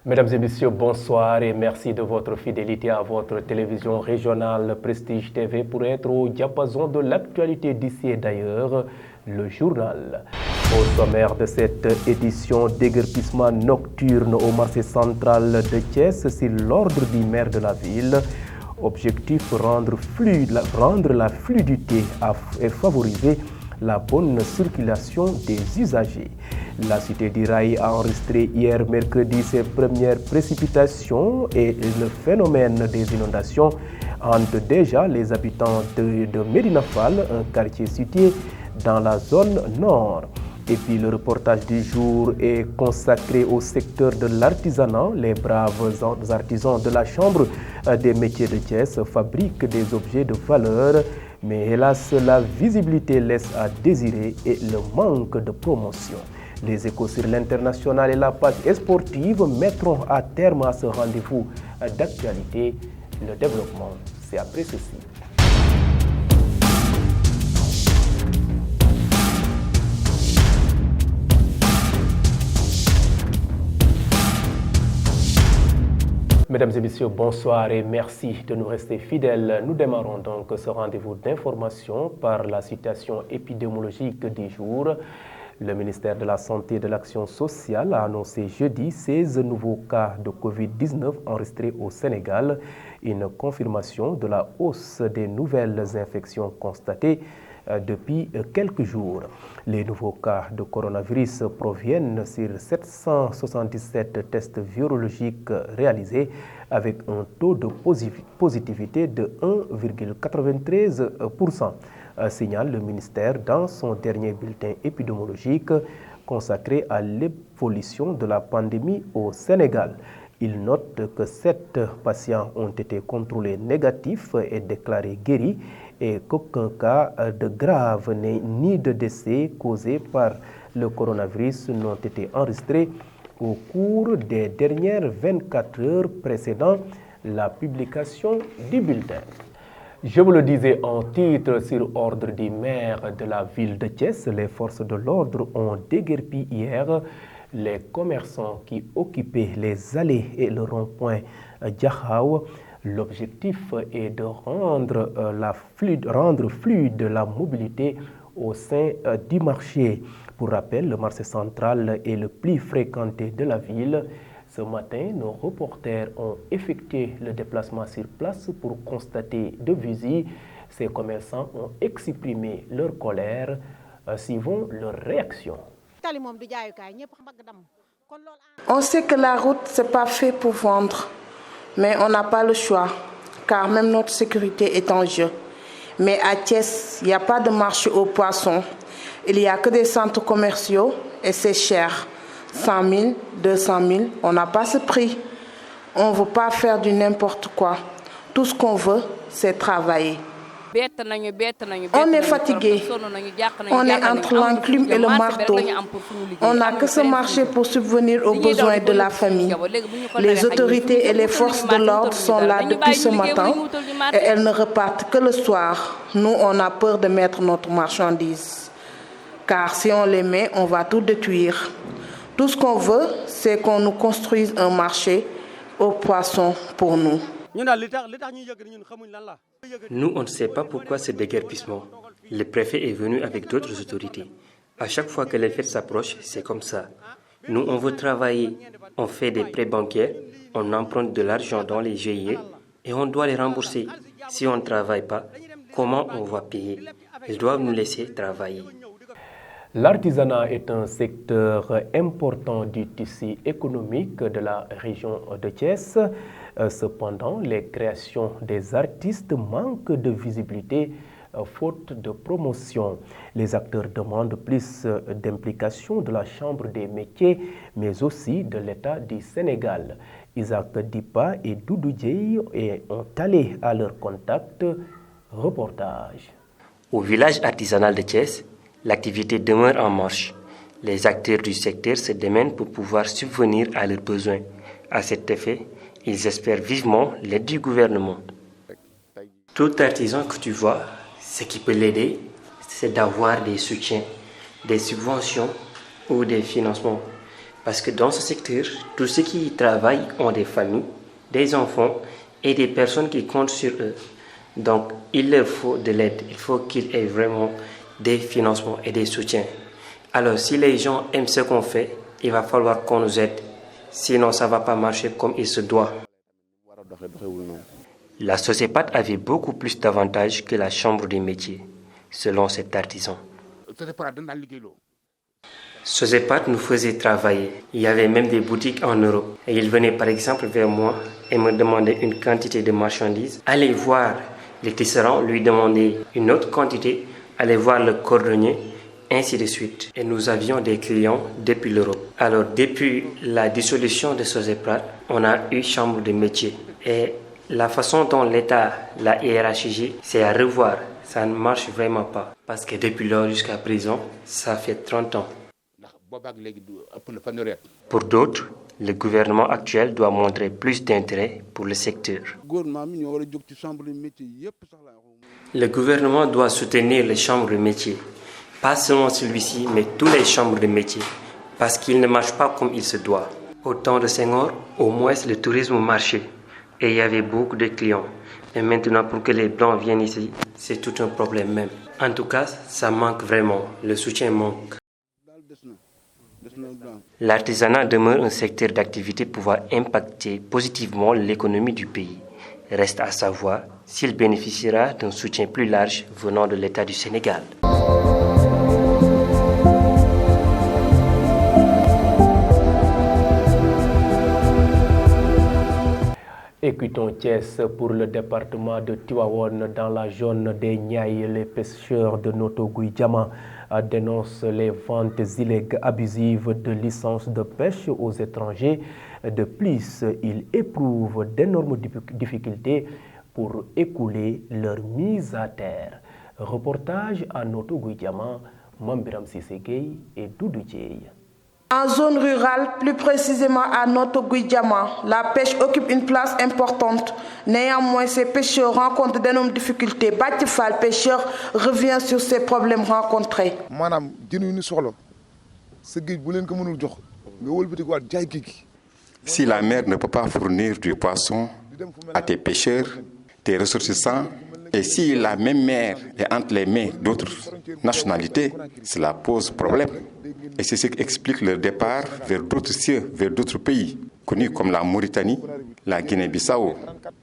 Mesdames et messieurs, bonsoir et merci de votre fidélité à votre télévision régionale Prestige TV pour être au diapason de l'actualité d'ici et d'ailleurs, le journal. Au sommaire de cette édition, déguerpissement nocturne au marché central de Thiès sur l'ordre du maire de la ville. Objectif, rendre la fluidité et favoriser la bonne circulation des usagers. La cité du Rail a enregistré hier mercredi ses premières précipitations et le phénomène des inondations hante déjà les habitants de Médina Fall, un quartier situé dans la zone nord. Et puis le reportage du jour est consacré au secteur de l'artisanat. Les braves artisans de la Chambre des métiers de Thiès fabriquent des objets de valeur. Mais hélas, la visibilité laisse à désirer et le manque de promotion. Les échos sur l'international et la page sportive mettront à terme à ce rendez-vous d'actualité. Le développement, c'est après ceci. Mesdames et messieurs, bonsoir et merci de nous rester fidèles. Nous démarrons donc ce rendez-vous d'information par la situation épidémiologique du jour. Le ministère de la Santé et de l'Action sociale a annoncé jeudi 16 nouveaux cas de Covid-19 enregistrés au Sénégal, une confirmation de la hausse des nouvelles infections constatées depuis quelques jours. Les nouveaux cas de coronavirus proviennent sur 777 tests virologiques réalisés avec un taux de positivité de 1,93%, signale le ministère dans son dernier bulletin épidémiologique consacré à l'évolution de la pandémie au Sénégal. Il note que 7 patients ont été contrôlés négatifs et déclarés guéris et qu'aucun cas de grave ni de décès causé par le coronavirus n'ont été enregistrés au cours des dernières 24 heures précédant la publication du bulletin. Je vous le disais en titre, sur ordre du maire de la ville de Thiès, les forces de l'ordre ont déguerpi hier les commerçants qui occupaient les allées et le rond-point Diakhao. L'objectif est de rendre fluide la mobilité au sein du marché. Pour rappel, le marché central est le plus fréquenté de la ville. Ce matin, nos reporters ont effectué le déplacement sur place pour constater de visu. Ces commerçants ont exprimé leur colère. Suivons leur réaction. On sait que la route, ce n'est pas fait pour vendre, mais on n'a pas le choix, car même notre sécurité est en jeu. Mais à Thiès, il n'y a pas de marché aux poissons. Il n'y a que des centres commerciaux et c'est cher. 100 000, 200 000, on n'a pas ce prix. On ne veut pas faire du n'importe quoi. Tout ce qu'on veut, c'est travailler. On est fatigué. On est entre l'enclume et le marteau. On n'a que ce marché pour subvenir aux besoins de la famille. Les autorités et les forces de l'ordre sont là depuis ce matin et elles ne repartent que le soir. Nous, on a peur de mettre notre marchandise. Car si on les met, on va tout détruire. Tout ce qu'on veut, c'est qu'on nous construise un marché aux poissons pour nous. Nous, on ne sait pas pourquoi ce déguerpissement. Le préfet est venu avec d'autres autorités. À chaque fois que les fêtes s'approchent, c'est comme ça. Nous, on veut travailler. On fait des prêts bancaires, on emprunte de l'argent dans les GIE et on doit les rembourser. Si on ne travaille pas, comment on va payer? Ils doivent nous laisser travailler. L'artisanat est un secteur important du tissu économique de la région de Thiès. Cependant, les créations des artistes manquent de visibilité faute de promotion. Les acteurs demandent plus d'implication de la Chambre des métiers, mais aussi de l'État du Sénégal. Isaac Dipa et Doudou Dieye ont allé à leur contact. Reportage. Au village artisanal de Thiès, l'activité demeure en marche. Les acteurs du secteur se démènent pour pouvoir subvenir à leurs besoins. À cet effet, ils espèrent vivement l'aide du gouvernement. Tout artisan que tu vois, ce qui peut l'aider, c'est d'avoir des soutiens, des subventions ou des financements. Parce que dans ce secteur, tous ceux qui y travaillent ont des familles, des enfants et des personnes qui comptent sur eux. Donc, il leur faut de l'aide. Il faut qu'il y ait vraiment des financements et des soutiens. Alors, si les gens aiment ce qu'on fait, il va falloir qu'on nous aide. Sinon, ça ne va pas marcher comme il se doit. La SOSEPAD avait beaucoup plus d'avantages que la Chambre des métiers, selon cet artisan. SOSEPAD nous faisait travailler. Il y avait même des boutiques en Europe. Et il venait par exemple vers moi et me demandait une quantité de marchandises. Aller voir les tisserands, lui demander une autre quantité. Aller voir le cordonnier, ainsi de suite. Et nous avions des clients depuis l'Europe. Alors, depuis la dissolution de SOSEPAD, on a eu Chambre de métiers. Et la façon dont l'État l'a hiérarchisé, c'est à revoir. Ça ne marche vraiment pas. Parce que depuis lors jusqu'à présent, ça fait 30 ans. Pour d'autres, le gouvernement actuel doit montrer plus d'intérêt pour le secteur. Le gouvernement doit soutenir les chambres de métiers. Pas seulement celui-ci, mais toutes les chambres de métiers. Parce qu'ils ne marchent pas comme il se doit. Au temps de Senghor, au moins le tourisme marchait. Et il y avait beaucoup de clients. Et maintenant, pour que les Blancs viennent ici, c'est tout un problème même. En tout cas, ça manque vraiment. Le soutien manque. L'artisanat demeure un secteur d'activité pouvant impacter positivement l'économie du pays. Reste à savoir s'il bénéficiera d'un soutien plus large venant de l'État du Sénégal. Écoutons Thiès pour le département de Tivaouane. Dans la zone des Niayes, les pêcheurs de Noto Gouye Diama dénoncent les ventes illégales abusives de licences de pêche aux étrangers. De plus, ils éprouvent d'énormes difficultés pour écouler leur mise à terre. Reportage à Noto Gouye Diama, Mambiram Sissé et Doudou Dieye. En zone rurale, plus précisément à Noto Gouye Diama, la pêche occupe une place importante. Néanmoins, ces pêcheurs rencontrent d'énormes difficultés. Batifal, pêcheur, revient sur ces problèmes rencontrés. Si la mer ne peut pas fournir du poisson à tes pêcheurs, tes ressortissants, et si la même mer est entre les mains d'autres nationalités, cela pose problème. Et c'est ce qui explique leur départ vers d'autres cieux, vers d'autres pays, connus comme la Mauritanie, la Guinée-Bissau,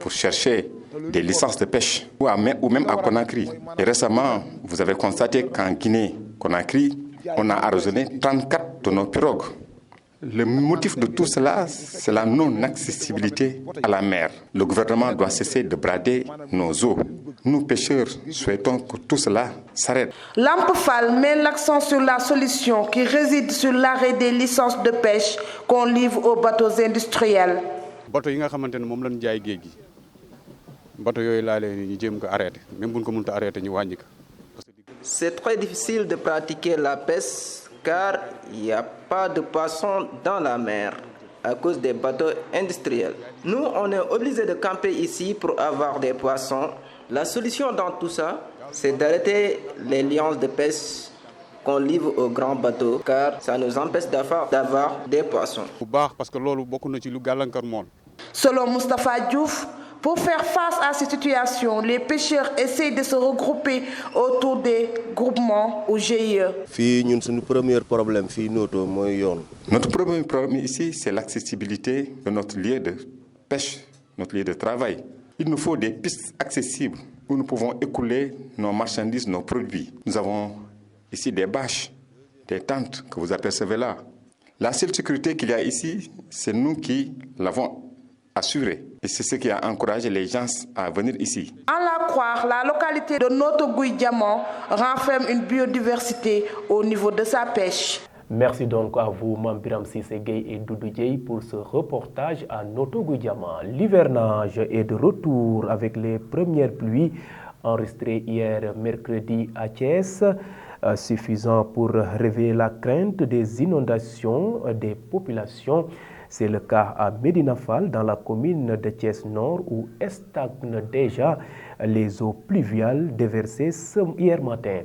pour chercher des licences de pêche, ou même à Conakry. Et récemment, vous avez constaté qu'en Guinée-Conakry, on a arraisonné 34 de nos pirogues. Le motif de tout cela, c'est la non-accessibilité à la mer. Le gouvernement doit cesser de brader nos eaux. Nous, pêcheurs, souhaitons que tout cela s'arrête. L'Ampefal met l'accent sur la solution qui réside sur l'arrêt des licences de pêche qu'on livre aux bateaux industriels. C'est très difficile de pratiquer la pêche car il n'y a pas de poissons dans la mer à cause des bateaux industriels. Nous, on est obligés de camper ici pour avoir des poissons. La solution dans tout ça, c'est d'arrêter les licences de pêche qu'on livre aux grands bateaux car ça nous empêche d'avoir des poissons. Selon Moustapha Diouf, pour faire face à cette situation, les pêcheurs essayent de se regrouper autour des groupements ou GIE. Notre premier problème ici, c'est l'accessibilité de notre lieu de pêche, notre lieu de travail. Il nous faut des pistes accessibles où nous pouvons écouler nos marchandises, nos produits. Nous avons ici des bâches, des tentes que vous apercevez là. La seule sécurité qu'il y a ici, c'est nous qui l'avons assurée. Et c'est ce qui a encouragé les gens à venir ici. En la croire, la localité de Noto Gouye Diama renferme une biodiversité au niveau de sa pêche. Merci donc à vous, Mambiram Sissé et Doudou Dieye, pour ce reportage à Noto Gouye Diama. L'hivernage est de retour avec les premières pluies enregistrées hier mercredi à Thiès, suffisant pour réveiller la crainte des inondations des populations. C'est le cas à Médina Fall, dans la commune de Thiès-Nord, où stagnent déjà les eaux pluviales déversées hier matin.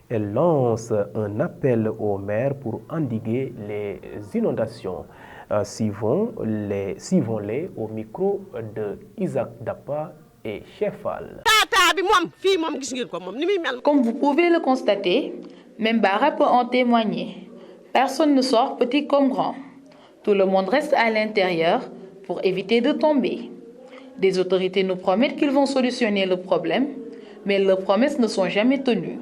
Elle lance un appel aux maires pour endiguer les inondations. Suivons-les au micro de Isaac Dapa et Chefal. Comme vous pouvez le constater, même Bara peut en témoigner. Personne ne sort, petit comme grand. Tout le monde reste à l'intérieur pour éviter de tomber. Des autorités nous promettent qu'ils vont solutionner le problème, mais leurs promesses ne sont jamais tenues.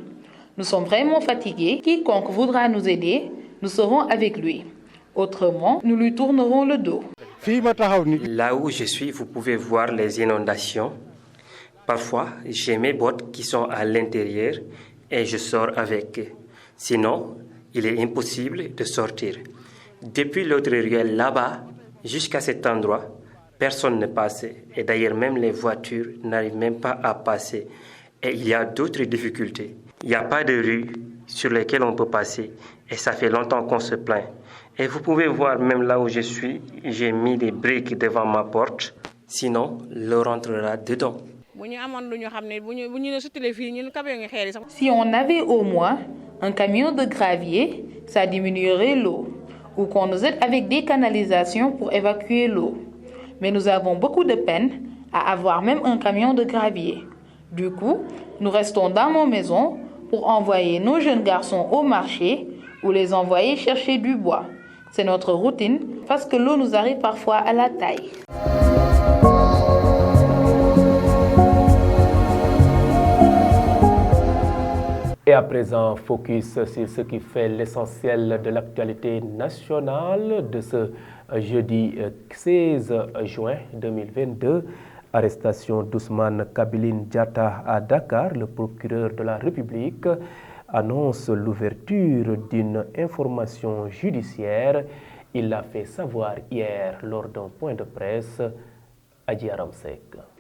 Nous sommes vraiment fatigués. Quiconque voudra nous aider, nous serons avec lui. Autrement, nous lui tournerons le dos. Là où je suis, vous pouvez voir les inondations. Parfois, j'ai mes bottes qui sont à l'intérieur et je sors avec. Sinon, il est impossible de sortir. Depuis l'autre ruelle là-bas jusqu'à cet endroit, personne ne passe. Et d'ailleurs, même les voitures n'arrivent même pas à passer. Et il y a d'autres difficultés. Il n'y a pas de rue sur lesquelles on peut passer. Et ça fait longtemps qu'on se plaint. Et vous pouvez voir, même là où je suis, j'ai mis des briques devant ma porte. Sinon, l'eau rentrera dedans. Si on avait au moins un camion de gravier, ça diminuerait l'eau. Ou qu'on nous aide avec des canalisations pour évacuer l'eau. Mais nous avons beaucoup de peine à avoir même un camion de gravier. Du coup, nous restons dans nos maisons pour envoyer nos jeunes garçons au marché ou les envoyer chercher du bois. C'est notre routine parce que l'eau nous arrive parfois à la taille. Et à présent, focus sur ce qui fait l'essentiel de l'actualité nationale de ce jeudi 16 juin 2022. Arrestation d'Ousmane Kabiline Diatta à Dakar, le procureur de la République annonce l'ouverture d'une information judiciaire. Il l'a fait savoir hier lors d'un point de presse.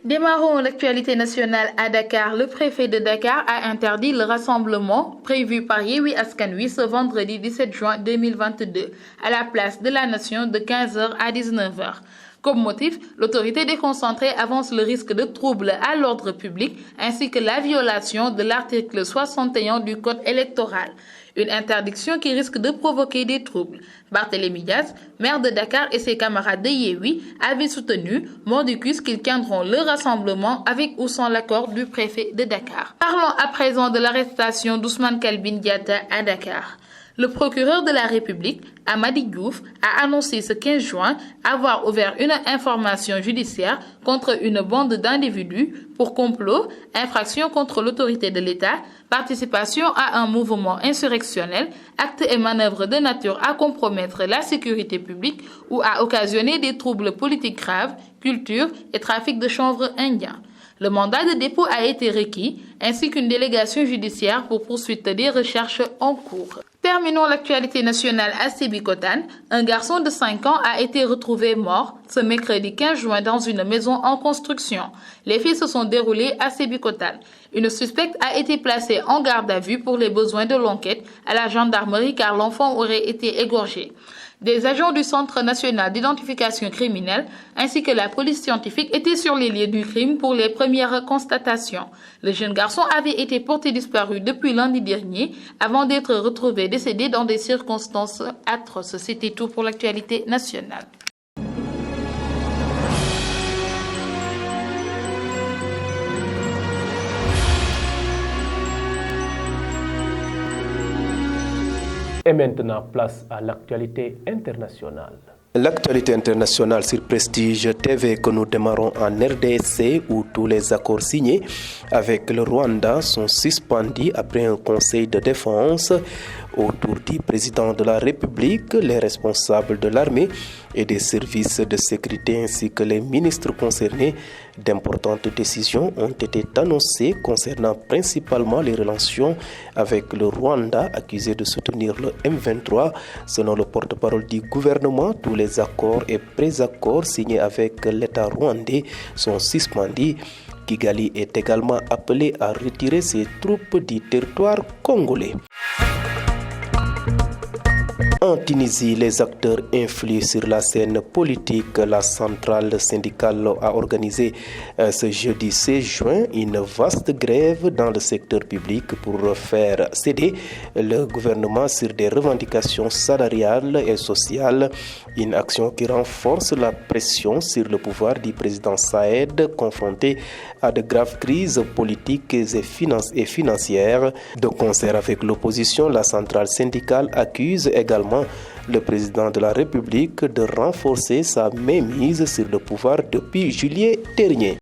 Démarrons l'actualité nationale à Dakar. Le préfet de Dakar a interdit le rassemblement prévu par Yewwi Askan Wi ce vendredi 17 juin 2022 à la place de la Nation de 15h à 19h. Comme motif, l'autorité déconcentrée avance le risque de troubles à l'ordre public ainsi que la violation de l'article 61 du Code électoral. Une interdiction qui risque de provoquer des troubles. Barthélémy Diaz, maire de Dakar et ses camarades de Yewwi avaient soutenu mordicus qu'ils tiendront le rassemblement avec ou sans l'accord du préfet de Dakar. Parlons à présent de l'arrestation d'Ousmane Kabiline Diatta à Dakar. Le procureur de la République, Amady Diouf, a annoncé ce 15 juin avoir ouvert une information judiciaire contre une bande d'individus pour complot, infraction contre l'autorité de l'État, participation à un mouvement insurrectionnel, actes et manœuvres de nature à compromettre la sécurité publique ou à occasionner des troubles politiques graves, culture et trafic de chanvre indien. Le mandat de dépôt a été requis, ainsi qu'une délégation judiciaire pour poursuite des recherches en cours. Terminons l'actualité nationale à Sébikotane. Un garçon de 5 ans a été retrouvé mort ce mercredi 15 juin dans une maison en construction. Les faits se sont déroulés à Sébikotane. Une suspecte a été placée en garde à vue pour les besoins de l'enquête à la gendarmerie car l'enfant aurait été égorgé. Des agents du Centre national d'identification criminelle ainsi que la police scientifique étaient sur les lieux du crime pour les premières constatations. Le jeune garçon avait été porté disparu depuis lundi dernier avant d'être retrouvé décédé dans des circonstances atroces. C'était tout pour l'actualité nationale. Et maintenant, place à l'actualité internationale. L'actualité internationale sur Prestige TV que nous démarrons en RDC où tous les accords signés avec le Rwanda sont suspendus après un conseil de défense. Autour du président de la République, les responsables de l'armée et des services de sécurité ainsi que les ministres concernés, d'importantes décisions ont été annoncées concernant principalement les relations avec le Rwanda accusé de soutenir le M23. Selon le porte-parole du gouvernement, tous les accords et pré-accords signés avec l'État rwandais sont suspendus. Kigali est également appelé à retirer ses troupes du territoire congolais. En Tunisie, les acteurs influent sur la scène politique. La centrale syndicale a organisé ce jeudi 16 juin une vaste grève dans le secteur public pour faire céder le gouvernement sur des revendications salariales et sociales. Une action qui renforce la pression sur le pouvoir du président Saïd, confronté à de graves crises politiques et financières. De concert avec l'opposition, la centrale syndicale accuse également le président de la République de renforcer sa mainmise sur le pouvoir depuis juillet dernier.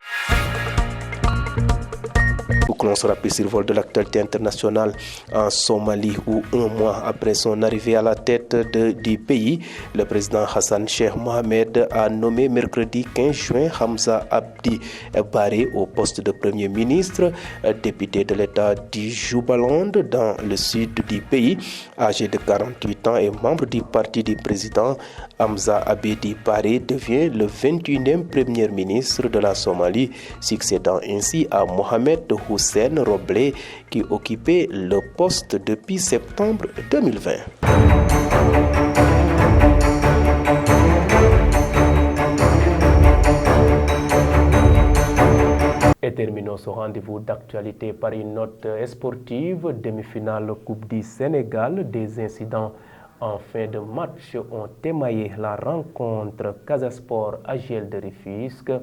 Bouclons ce rapide survol de l'actualité internationale en Somalie où un mois après son arrivée à la tête du pays, le président Hassan Sheikh Mohamed a nommé mercredi 15 juin Hamza Abdi Baré au poste de Premier ministre, député de l'État du Jubaland dans le sud du pays. Âgé de 48 ans et membre du parti du président, Hamza Abdi Baré devient le 21e Premier ministre de la Somalie, succédant ainsi à Mohamed Hussein Roble qui occupait le poste depuis septembre 2020. Et terminons ce rendez-vous d'actualité par une note sportive. Demi-finale Coupe du Sénégal. Des incidents en fin de match ont émaillé la rencontre Casasport AGEL de Rufisque.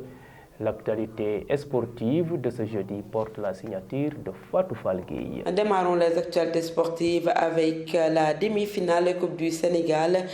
L'actualité sportive de ce jeudi porte la signature de Fatou Falgueye. Démarrons les actualités sportives avec la demi-finale Coupe du Sénégal.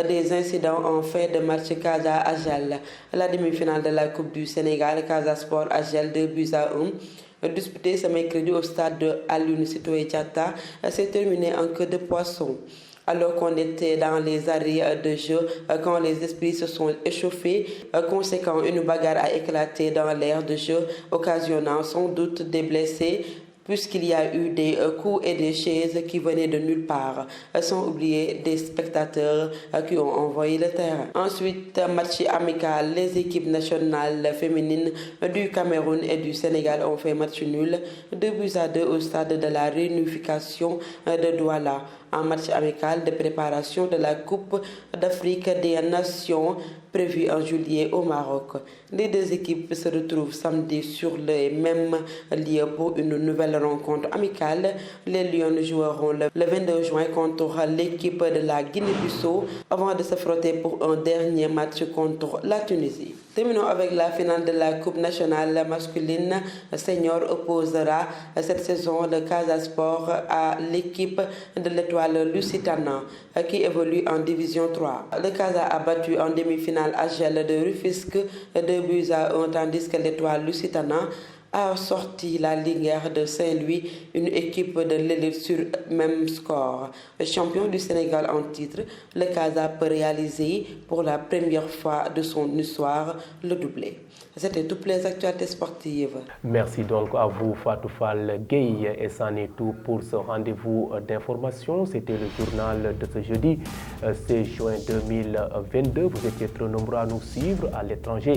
Des incidents en fin de match Casa AGEL. La demi-finale de la Coupe du Sénégal, Casa Sport AGEL 2-1, disputée ce mercredi au stade de Aline Sitoé Diatta, s'est terminée en queue de poisson. Alors qu'on était dans les arrêts de jeu, quand les esprits se sont échauffés, conséquent, une bagarre a éclaté dans l'aire de jeu, occasionnant sans doute des blessés, puisqu'il y a eu des coups et des chaises qui venaient de nulle part, sans oublier des spectateurs qui ont envoyé le terrain. Ensuite, match amical, les équipes nationales féminines du Cameroun et du Sénégal ont fait match nul, 2-2 au stade de la réunification de Douala. En match amical de préparation de la Coupe d'Afrique des Nations prévue en juillet au Maroc. Les deux équipes se retrouvent samedi sur les mêmes lieux pour une nouvelle rencontre amicale. Les Lions joueront le 22 juin contre l'équipe de la Guinée-Bissau avant de se frotter pour un dernier match contre la Tunisie. Terminons avec la finale de la Coupe nationale masculine. Senior opposera cette saison le Casa Sport à l'équipe de l'Étoile Lusitana qui évolue en Division 3. Le Casa a battu en demi-finale AGEL de Rufisque 2-1, tandis que l'Étoile Lusitana a sorti la Ligueur de Saint-Louis, une équipe de l'élite sur même score. Champion du Sénégal en titre, le Casa peut réaliser pour la première fois de son histoire le doublé. C'était toutes les actualités sportives. Merci donc à vous Fatou Falgueye et c'en est tout pour ce rendez-vous d'information. C'était le journal de ce jeudi 16 juin 2022. Vous étiez trop nombreux à nous suivre à l'étranger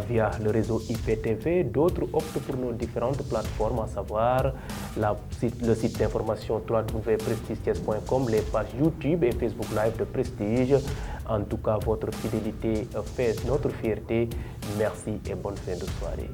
via le réseau IPTV. D'autres optent pour nos différentes plateformes, à savoir le site d'information www.prestigechess.com, les pages YouTube et Facebook Live de Prestige. En tout cas, votre fidélité fait notre fierté. Merci et bonne fin de soirée.